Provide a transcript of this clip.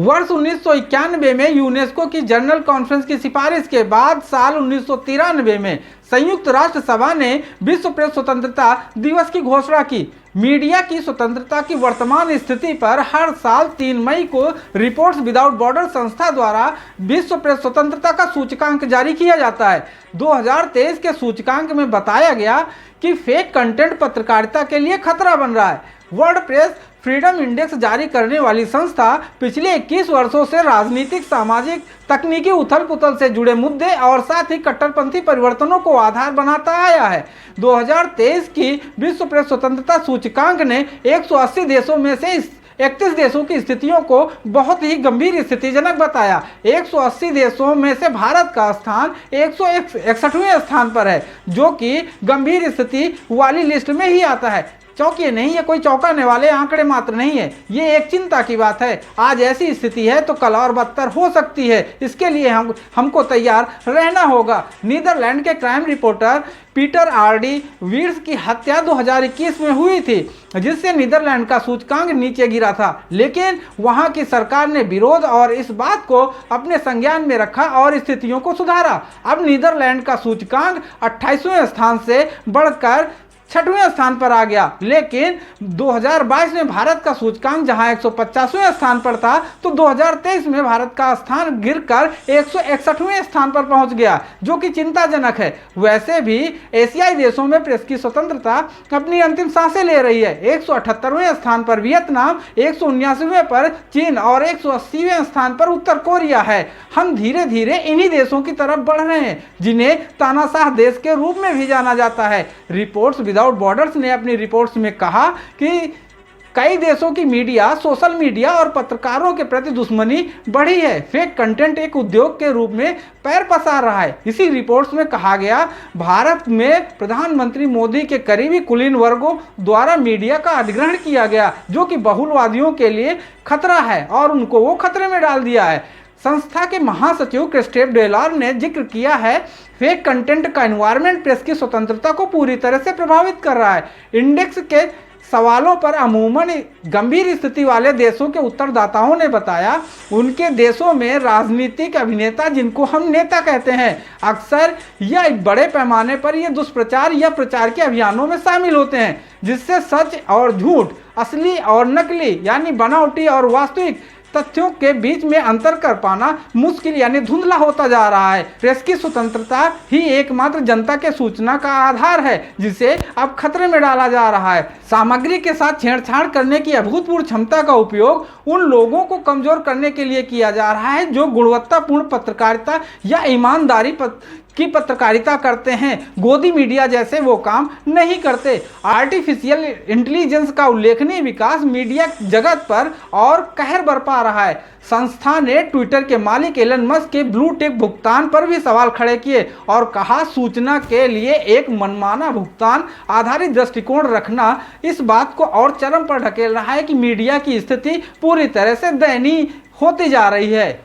वर्ष 1991 में यूनेस्को की जनरल कॉन्फ्रेंस की सिफारिश के बाद साल 1993 में संयुक्त राष्ट्र सभा ने विश्व प्रेस स्वतंत्रता दिवस की घोषणा की। मीडिया की स्वतंत्रता की वर्तमान स्थिति पर हर साल 3 मई को रिपोर्ट्स विदाउट बॉर्डर संस्था द्वारा विश्व प्रेस स्वतंत्रता का सूचकांक जारी किया जाता है। 2023 के सूचकांक में बताया गया कि फेक कंटेंट पत्रकारिता के लिए खतरा बन रहा है। वर्ल्ड प्रेस फ्रीडम इंडेक्स जारी करने वाली संस्था पिछले 21 वर्षों से राजनीतिक, सामाजिक, तकनीकी उथल पुथल से जुड़े मुद्दे और साथ ही कट्टरपंथी परिवर्तनों को आधार बनाता आया है। 2023 की विश्व प्रेस स्वतंत्रता सूचकांक ने 180 देशों में से 31 देशों की स्थितियों को बहुत ही गंभीर स्थितिजनक बताया। 180 देशों में से भारत का स्थान 161वें स्थान पर है, जो कि गंभीर स्थिति वाली लिस्ट में ही आता है। चौंकिए नहीं, ये कोई चौंकाने वाले आंकड़े मात्र नहीं है, ये एक चिंता की बात है। आज ऐसी स्थिति है तो कल और बदतर हो सकती है। इसके लिए हमको तैयार रहना होगा। नीदरलैंड के क्राइम रिपोर्टर पीटर आरडी वीर्स की हत्या 2021 में हुई थी, जिससे नीदरलैंड का सूचकांक नीचे गिरा था, लेकिन वहां की सरकार ने विरोध और इस बात को अपने संज्ञान में रखा और स्थितियों को सुधारा। अब नीदरलैंड का सूचकांक 28वें स्थान से बढ़कर 6वें स्थान पर आ गया। लेकिन 2022 में भारत का सूचकांक जहां 150वें स्थान पर था, तो 2023 में भारत का स्थान गिरकर 161वें स्थान पर पहुंच गया, जो कि चिंताजनक है। वैसे भी एशियाई देशों में प्रेस की स्वतंत्रता अपनी अंतिम सांसें ले रही है। 178वें स्थान पर वियतनाम, 179वें पर चीन और 180वें स्थान पर उत्तर कोरिया है। हम धीरे धीरे इन्हीं देशों की तरफ बढ़ रहे हैं, जिन्हें तानाशाह देश के रूप में भी जाना जाता है। रिपोर्ट्स विदाउट बॉर्डर्स ने अपनी रिपोर्ट्स में कहा कि कई देशों की मीडिया, सोशल मीडिया और पत्रकारों के प्रति दुश्मनी बढ़ी है। फेक कंटेंट एक उद्योग के रूप में पैर पसार रहा है। इसी रिपोर्ट्स में कहा गया, भारत में प्रधानमंत्री मोदी के करीबी कुलीन वर्गों द्वारा मीडिया का अधिग्रहण किया गया, जो कि बहुलवादियों के लिए खतरा है और उनको वो खतरे में डाल दिया है। संस्था के महासचिव क्रिस्टेफ डेलार ने जिक्र किया है, फेक कंटेंट का एनवायरनमेंट प्रेस की स्वतंत्रता को पूरी तरह से प्रभावित कर रहा है। इंडेक्स के सवालों पर अमूमन गंभीर स्थिति वाले देशों के उत्तरदाताओं ने बताया, उनके देशों में राजनीतिक अभिनेता, जिनको हम नेता कहते हैं, अक्सर या बड़े पैमाने पर ये दुष्प्रचार या प्रचार के अभियानों में शामिल होते हैं, जिससे सच और झूठ, असली और नकली यानी बनावटी और वास्तविक तथ्यों के बीच में अंतर कर पाना मुश्किल यानी धुंधला होता जा रहा है। प्रेस की स्वतंत्रता ही एकमात्र जनता के सूचना का आधार है, जिसे अब खतरे में डाला जा रहा है। सामग्री के साथ छेड़छाड़ करने की अभूतपूर्व क्षमता का उपयोग उन लोगों को कमजोर करने के लिए किया जा रहा है जो गुणवत्तापूर्ण पत्रकारिता या ईमानदारी की पत्रकारिता करते हैं। गोदी मीडिया जैसे वो काम नहीं करते। आर्टिफिशियल इंटेलिजेंस का उल्लेखनीय विकास मीडिया जगत पर और कहर बरपा रहा है। संस्था ने ट्विटर के मालिक एलन मस्क के ब्लू टिक भुगतान पर भी सवाल खड़े किए और कहा, सूचना के लिए एक मनमाना भुगतान आधारित दृष्टिकोण रखना इस बात को और चरम पर ढकेल रहा है कि मीडिया की स्थिति पूरी तरह से दयनीय होती जा रही है।